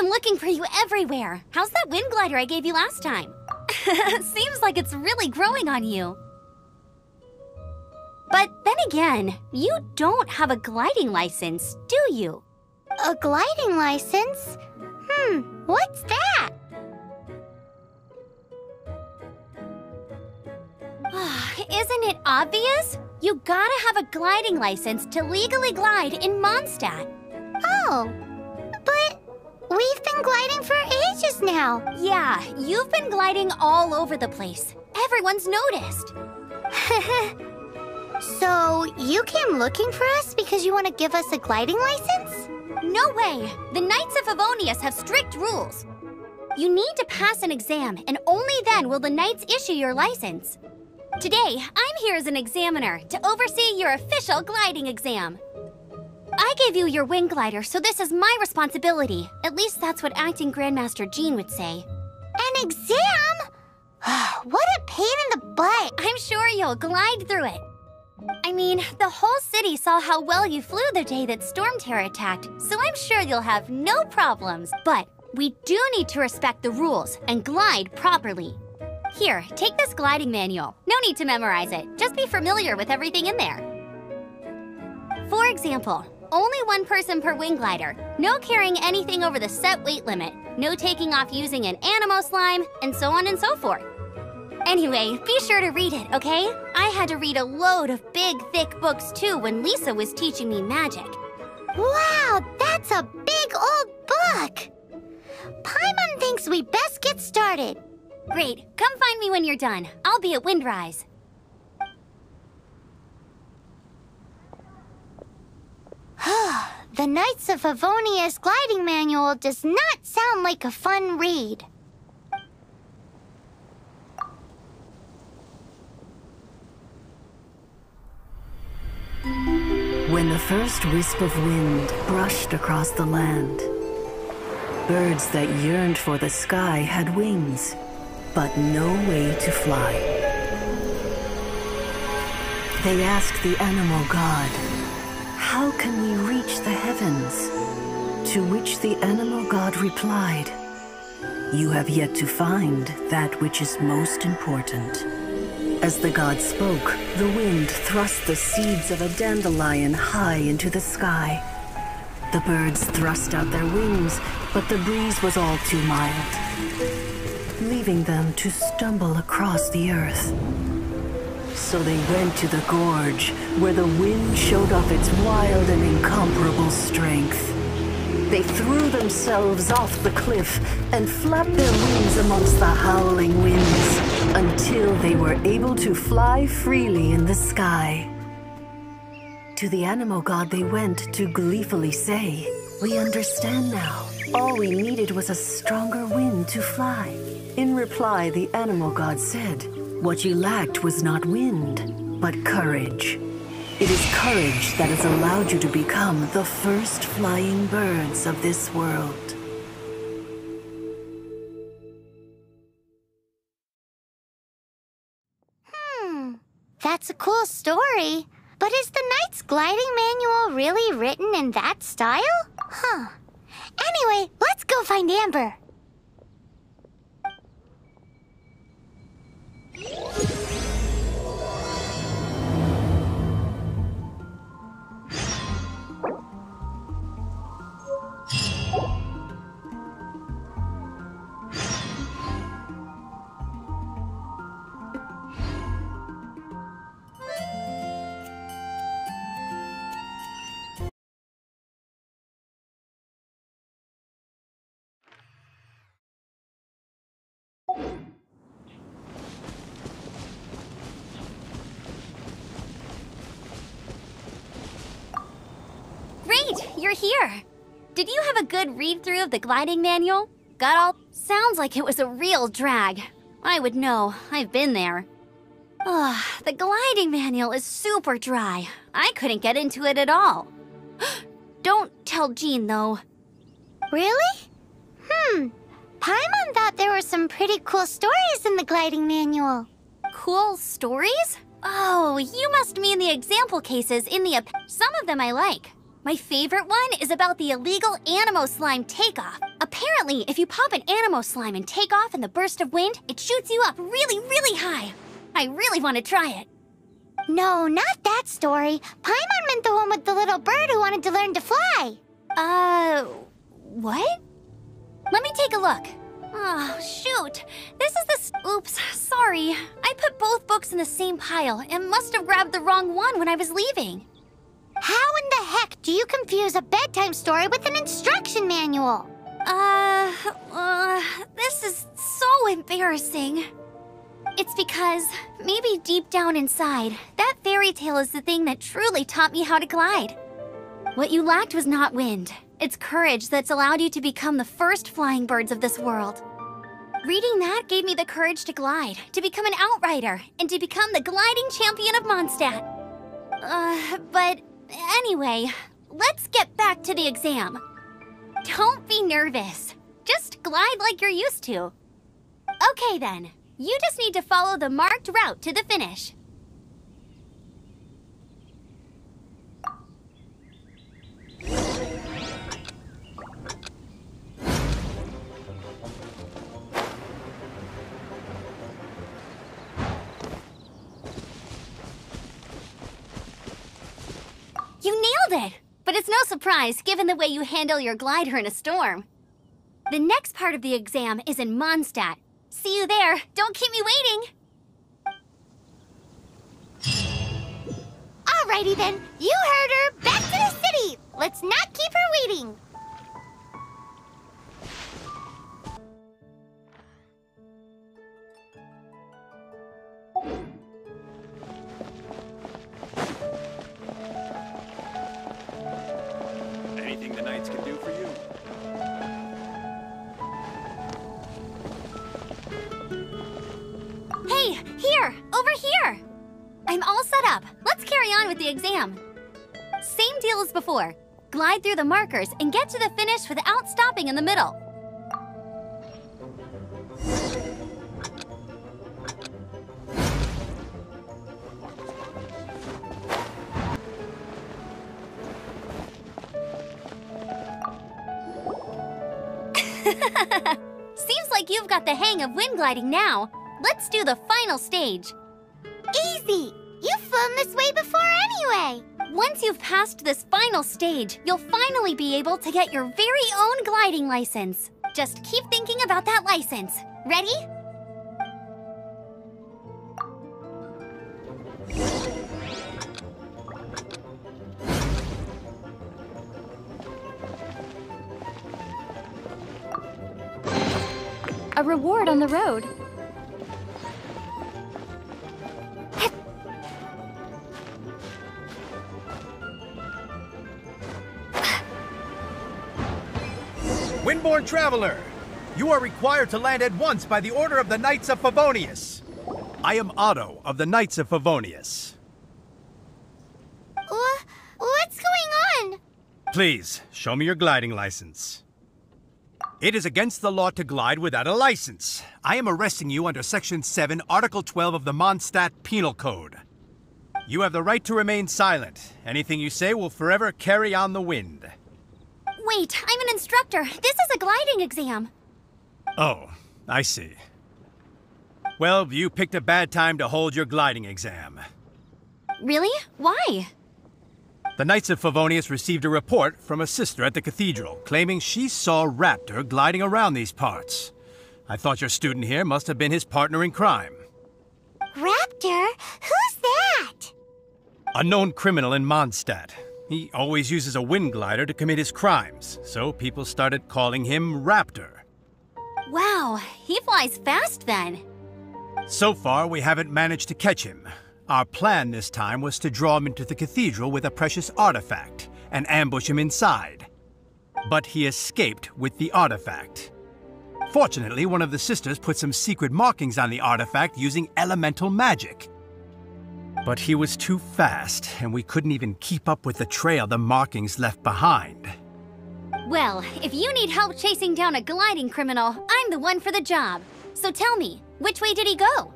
I'm looking for you everywhere. How's that wind glider I gave you last time? Seems like it's really growing on you. But then again, you don't have a gliding license, do you? A gliding license? What's that? Isn't it obvious? You gotta have a gliding license to legally glide in Mondstadt. Oh, but we've been gliding for ages now. Yeah, you've been gliding all over the place. Everyone's noticed. So, you came looking for us because you want to give us a gliding license? No way! The Knights of Favonius have strict rules. You need to pass an exam, and only then will the Knights issue your license. Today, I'm here as an examiner to oversee your official gliding exam. I gave you your wing glider, so this is my responsibility. At least that's what Acting Grandmaster Jean would say. An exam? What a pain in the butt! I'm sure you'll glide through it. I mean, the whole city saw how well you flew the day that Storm Terror attacked, so I'm sure you'll have no problems. But we do need to respect the rules and glide properly. Here, take this gliding manual. No need to memorize it. Just be familiar with everything in there. For example, only one person per wing glider, no carrying anything over the set weight limit, no taking off using an animo slime, and so on and so forth. Anyway, be sure to read it, okay? I had to read a load of big, thick books too when Lisa was teaching me magic. Wow, that's a big old book! Paimon thinks we best get started. Great, come find me when you're done. I'll be at Windrise. The Knights of Favonius gliding manual does not sound like a fun read. When the first wisp of wind brushed across the land, birds that yearned for the sky had wings, but no way to fly. They asked the animal god, "How can we reach the heavens?" To which the animal god replied, "You have yet to find that which is most important." As the god spoke, the wind thrust the seeds of a dandelion high into the sky. The birds thrust out their wings, but the breeze was all too mild, leaving them to stumble across the earth. So they went to the gorge, where the wind showed off its wild and incomparable strength. They threw themselves off the cliff and flapped their wings amongst the howling winds until they were able to fly freely in the sky. To the animal god they went to gleefully say, "We understand now. All we needed was a stronger wind to fly." In reply, the animal god said, "What you lacked was not wind, but courage. It is courage that has allowed you to become the first flying birds of this world." That's a cool story. But is the Knight's gliding manual really written in that style? Anyway, let's go find Amber. You're here. Did you have a good read-through of the gliding manual? Got all... Sounds like it was a real drag. I would know. I've been there. The gliding manual is super dry. I couldn't get into it at all. Don't tell Jean, though. Really? Paimon thought there were some pretty cool stories in the gliding manual. Cool stories? Oh, you must mean the example cases in the... Some of them I like. My favorite one is about the illegal Animo Slime takeoff. Apparently, if you pop an Animo Slime and take off in the burst of wind, it shoots you up really, really high. I really want to try it. No, not that story. Paimon meant the one with the little bird who wanted to learn to fly. What? Let me take a look. Oh, shoot. Oops, sorry. I put both books in the same pile and must have grabbed the wrong one when I was leaving. How in the heck do you confuse a bedtime story with an instruction manual? This is so embarrassing. It's because, maybe deep down inside, that fairy tale is the thing that truly taught me how to glide. What you lacked was not wind. It's courage that's allowed you to become the first flying birds of this world. Reading that gave me the courage to glide, to become an outrider, and to become the gliding champion of Mondstadt. But anyway, let's get back to the exam. Don't be nervous. Just glide like you're used to. Okay then, you just need to follow the marked route to the finish. You nailed it! But it's no surprise, given the way you handle your glider in a storm. The next part of the exam is in Mondstadt. See you there. Don't keep me waiting. Alrighty then, you heard her. Back to the city. Let's not keep her waiting. Anything the Knights can do for you? Hey, here! Over here! I'm all set up. Let's carry on with the exam. Same deal as before. Glide through the markers and get to the finish without stopping in the middle. Seems like you've got the hang of wind gliding now. Let's do the final stage. Easy! You've flown this way before anyway! Once you've passed this final stage, you'll finally be able to get your very own gliding license. Just keep thinking about that license. Ready? A reward on the road. Windborne Traveler! You are required to land at once by the order of the Knights of Favonius. I am Otto of the Knights of Favonius. What's going on? Please, show me your gliding license. It is against the law to glide without a license. I am arresting you under Section 7, Article 12 of the Mondstadt Penal Code. You have the right to remain silent. Anything you say will forever carry on the wind. Wait, I'm an instructor. This is a gliding exam. Oh, I see. Well, you picked a bad time to hold your gliding exam. Really? Why? The Knights of Favonius received a report from a sister at the cathedral claiming she saw Raptor gliding around these parts. I thought your student here must have been his partner in crime. Raptor? Who's that? A known criminal in Mondstadt. He always uses a wind glider to commit his crimes, so people started calling him Raptor. Wow, he flies fast then. So far, we haven't managed to catch him. Our plan this time was to draw him into the cathedral with a precious artifact and ambush him inside. But he escaped with the artifact. Fortunately, one of the sisters put some secret markings on the artifact using elemental magic. But he was too fast, and we couldn't even keep up with the trail the markings left behind. Well, if you need help chasing down a gliding criminal, I'm the one for the job. So tell me, which way did he go?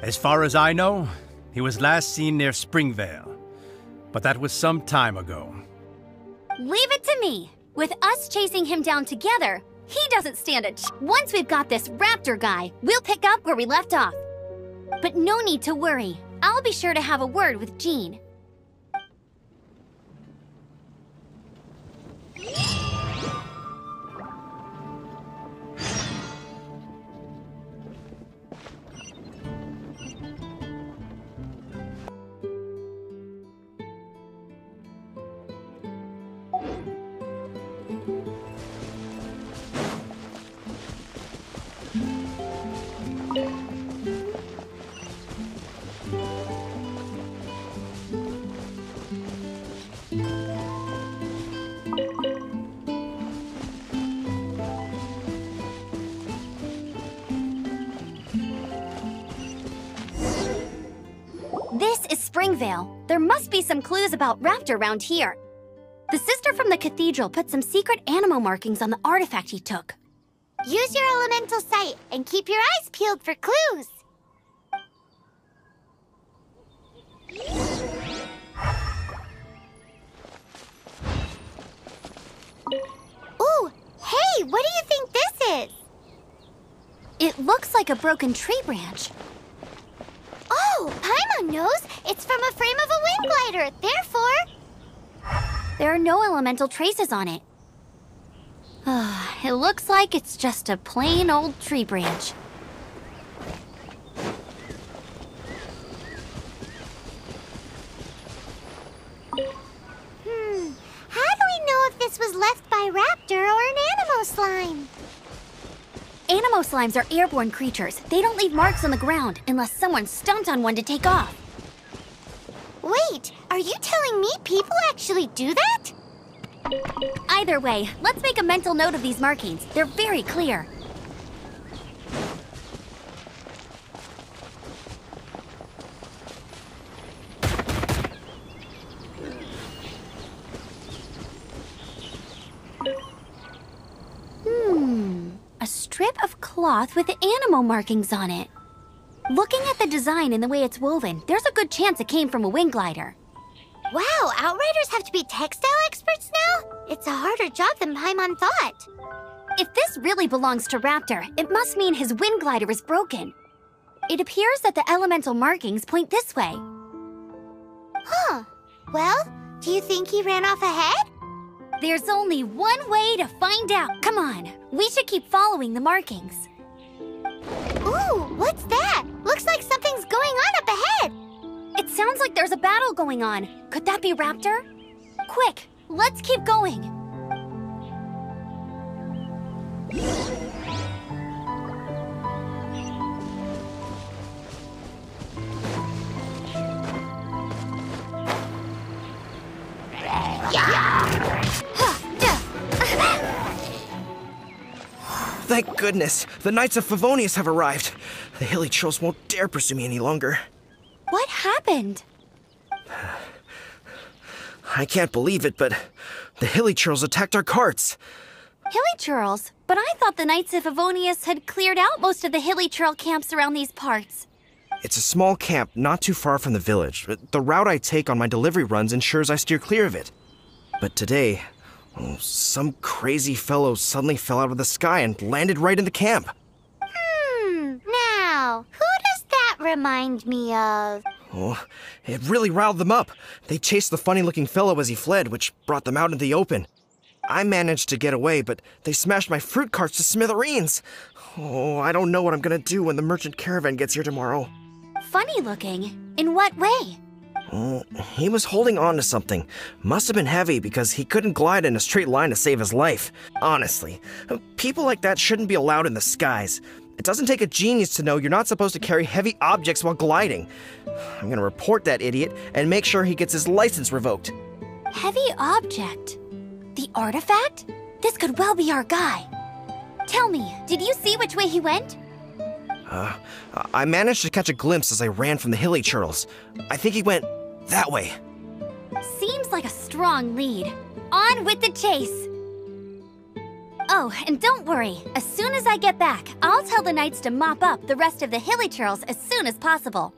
As far as I know, he was last seen near Springvale. But that was some time ago. Leave it to me. With us chasing him down together, he doesn't stand a chance. Once we've got this raptor guy, we'll pick up where we left off. But no need to worry. I'll be sure to have a word with Jean. This is Springvale. There must be some clues about Raptor around here. The sister from the cathedral put some secret animal markings on the artifact he took. Use your elemental sight and keep your eyes peeled for clues. Ooh, hey, what do you think this is? It looks like a broken tree branch. Oh, Paimon knows. It's from a frame of a wind glider. Therefore, There are no elemental traces on it. It looks like it's just a plain old tree branch. how do we know if this was left by Raptor or an animal slime? Animo slimes are airborne creatures. They don't leave marks on the ground unless someone stomped on one to take off. Wait, are you telling me people actually do that? Either way, let's make a mental note of these markings. They're very clear. A strip of cloth with animal markings on it. Looking at the design and the way it's woven, there's a good chance it came from a wind glider. Wow, Outriders have to be textile experts now? It's a harder job than Paimon thought. If this really belongs to Raptor, it must mean his wind glider is broken. It appears that the elemental markings point this way. Huh. Well, do you think he ran off ahead? There's only one way to find out. Come on, we should keep following the markings. Ooh, what's that? Looks like something's going on up ahead. It sounds like there's a battle going on. Could that be Raptor? Quick, let's keep going. Thank goodness, the Knights of Favonius have arrived. The hilly trolls won't dare pursue me any longer. What happened? I can't believe it, but the hilly trolls attacked our carts. Hilly churls? But I thought the Knights of Favonius had cleared out most of the hilly churl camps around these parts. It's a small camp not too far from the village. The route I take on my delivery runs ensures I steer clear of it. But today, some crazy fellow suddenly fell out of the sky and landed right in the camp. Now, who does that remind me of? Oh, it really riled them up. They chased the funny-looking fellow as he fled, which brought them out into the open. I managed to get away, but they smashed my fruit carts to smithereens. Oh, I don't know what I'm gonna do when the merchant caravan gets here tomorrow. Funny looking? In what way? He was holding on to something. Must have been heavy because he couldn't glide in a straight line to save his life. Honestly, people like that shouldn't be allowed in the skies. It doesn't take a genius to know you're not supposed to carry heavy objects while gliding. I'm gonna report that idiot and make sure he gets his license revoked. Heavy object? The artifact? This could well be our guy. Tell me, did you see which way he went? I managed to catch a glimpse as I ran from the hilly churls. I think he went that way. Seems like a strong lead. On with the chase! Oh, and don't worry. As soon as I get back, I'll tell the knights to mop up the rest of the hilly churls as soon as possible.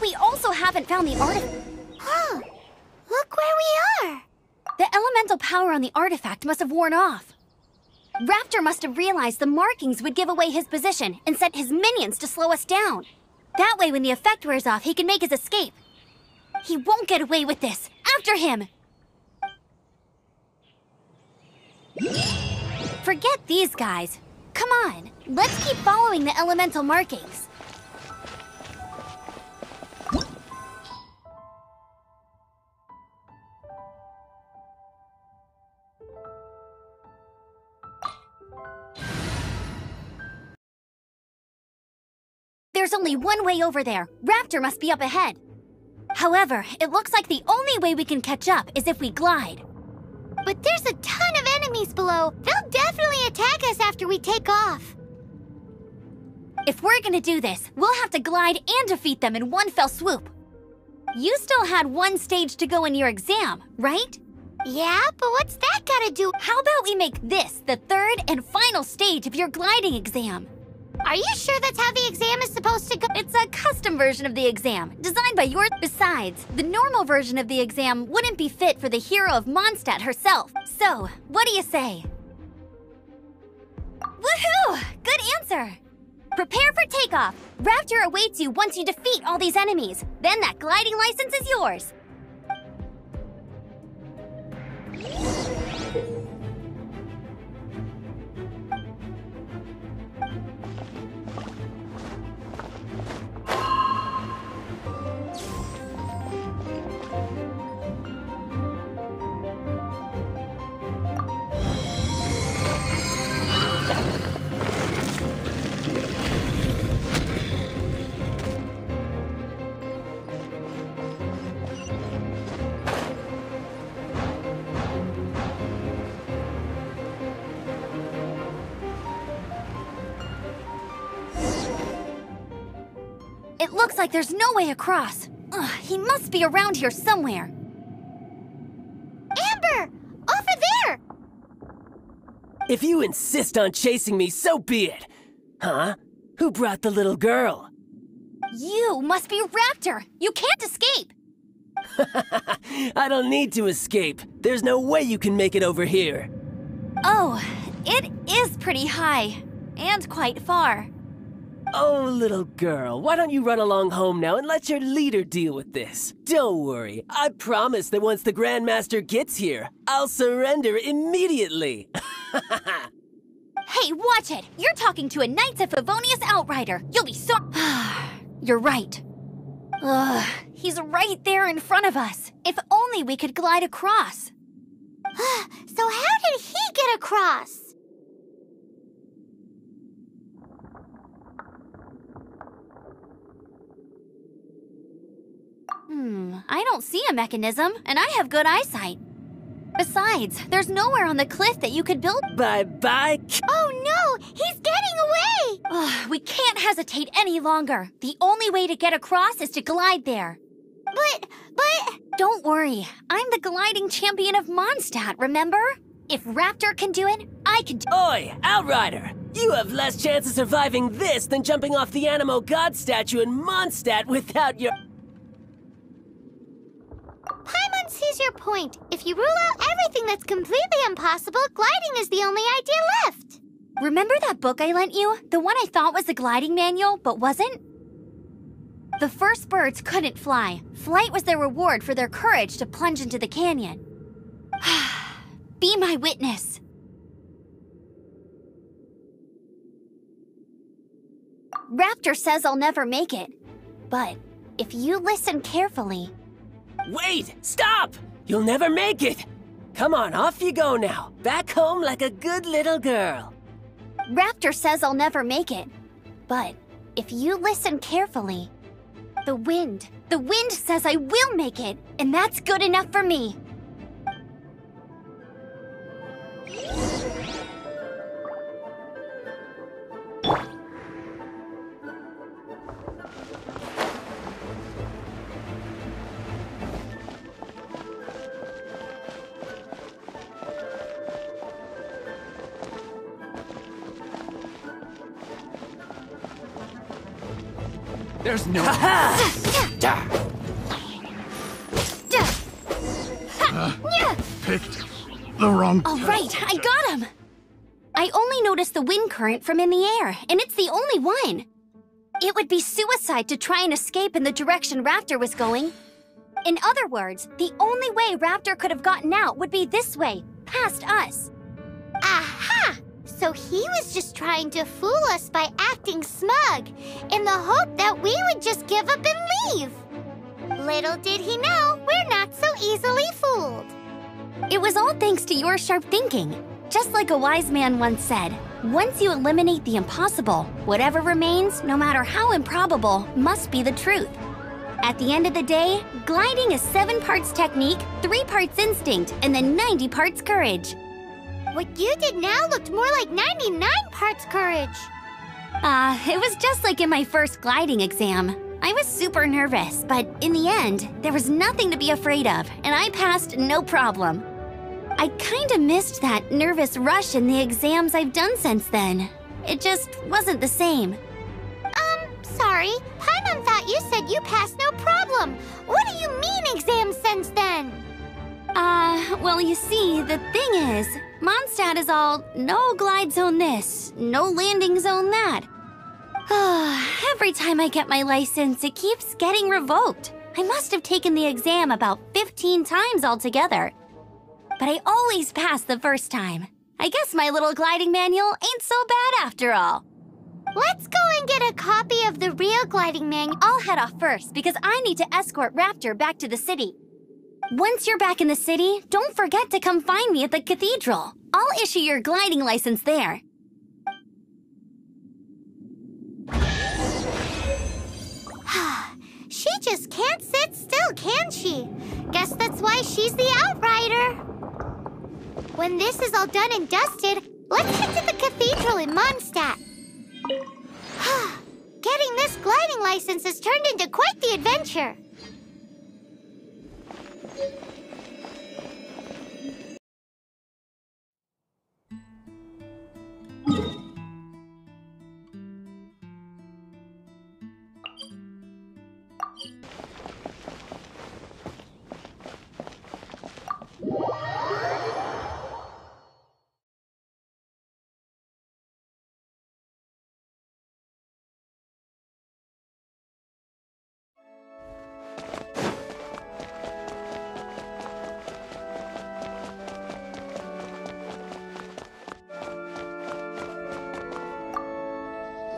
we also haven't found the artifact. Huh. Look where we are. The elemental power on the artifact must have worn off. Raptor must have realized the markings would give away his position and sent his minions to slow us down. That way, when the effect wears off, he can make his escape. He won't get away with this. After him! Forget these guys. Come on, let's keep following the elemental markings. There's only one way over there. Raptor must be up ahead. However, it looks like the only way we can catch up is if we glide. But there's a ton of enemies below. They'll definitely attack us after we take off. If we're gonna do this, we'll have to glide and defeat them in one fell swoop. You still had one stage to go in your exam, right? Yeah, but what's that gotta do? How about we make this the third and final stage of your gliding exam? Are you sure that's how the exam is supposed to go? It's a custom version of the exam, designed by yours. Besides, the normal version of the exam wouldn't be fit for the hero of Mondstadt herself. So, what do you say? Woohoo! Good answer! Prepare for takeoff. Raptor awaits you once you defeat all these enemies. Then that gliding license is yours. It looks like there's no way across. Ugh, he must be around here somewhere. Amber! Over there! If you insist on chasing me, so be it. Huh? Who brought the little girl? You must be Raptor. You can't escape. I don't need to escape. There's no way you can make it over here. Oh, it is pretty high. And quite far. Oh, little girl, why don't you run along home now and let your leader deal with this? Don't worry, I promise that once the Grandmaster gets here, I'll surrender immediately. Hey, watch it! You're talking to a Knights of Favonius outrider. You'll be so... You're right. Ugh, he's right there in front of us. If only we could glide across. So how did he get across? I don't see a mechanism, and I have good eyesight. Besides, there's nowhere on the cliff that you could build. Bye-bye. Oh no! He's getting away! Ugh, we can't hesitate any longer. The only way to get across is to glide there. But... Don't worry, I'm the gliding champion of Mondstadt, remember? If Raptor can do it, I can do it. Oi, Outrider! You have less chance of surviving this than jumping off the Animo God statue in Mondstadt without your... Paimon sees your point. If you rule out everything that's completely impossible, gliding is the only idea left. Remember that book I lent you? The one I thought was the gliding manual, but wasn't? The first birds couldn't fly. Flight was their reward for their courage to plunge into the canyon. Be my witness. Raptor says I'll never make it. But if you listen carefully... Wait! Stop! You'll never make it! Come on, off you go now. Back home like a good little girl. Raptor says I'll never make it. But if you listen carefully... The wind says I will make it, and that's good enough for me. There's no... Ha-ha! Picked the wrong. All right, I got him! I only noticed the wind current from in the air, and it's the only one. It would be suicide to try and escape in the direction Raptor was going. In other words, the only way Raptor could have gotten out would be this way, past us. Aha! So he was just trying to fool us by acting smug, in the hope that we would just give up and leave. Little did he know, we're not so easily fooled. It was all thanks to your sharp thinking. Just like a wise man once said, once you eliminate the impossible, whatever remains, no matter how improbable, must be the truth. At the end of the day, gliding is 7 parts technique, 3 parts instinct, and then 90 parts courage. What you did now looked more like 99 parts courage. It was just like in my first gliding exam. I was super nervous, but in the end, there was nothing to be afraid of, and I passed no problem. I kinda missed that nervous rush in the exams I've done since then. It just wasn't the same. Sorry. Paimon thought you said you passed no problem. What do you mean exams since then? Well, you see, the thing is, Mondstadt is all no glide zone this, no landing zone that. Every time I get my license, it keeps getting revoked. I must have taken the exam about 15 times altogether. But I always pass the first time. I guess my little gliding manual ain't so bad after all. Let's go and get a copy of the real gliding manual. I'll head off first because I need to escort Raptor back to the city. Once you're back in the city, don't forget to come find me at the cathedral. I'll issue your gliding license there. She just can't sit still, can she? Guess that's why she's the outrider. When this is all done and dusted, let's head to the cathedral in Mondstadt. Getting this gliding license has turned into quite the adventure.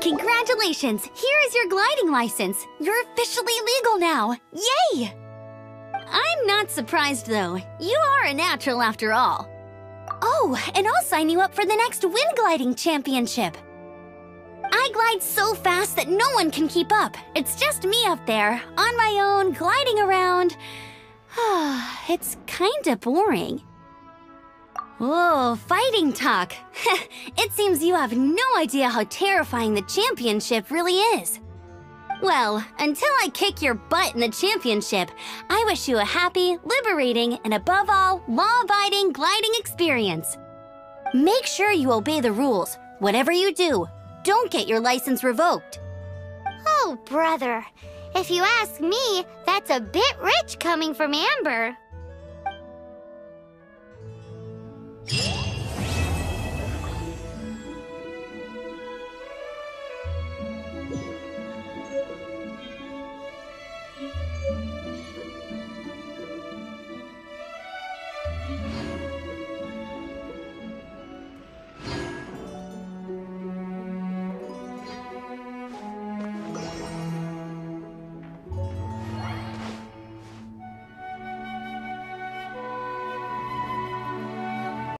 Congratulations! Here is your gliding license. You're officially legal now. Yay! I'm not surprised, though. You are a natural after all. Oh, and I'll sign you up for the next wind gliding championship. I glide so fast that no one can keep up. It's just me up there, on my own, gliding around. It's kinda boring. Oh, fighting talk. It seems you have no idea how terrifying the championship really is. Well, until I kick your butt in the championship, I wish you a happy, liberating, and above all, law-abiding gliding experience. Make sure you obey the rules. Whatever you do, don't get your license revoked. Oh, brother. If you ask me, that's a bit rich coming from Amber.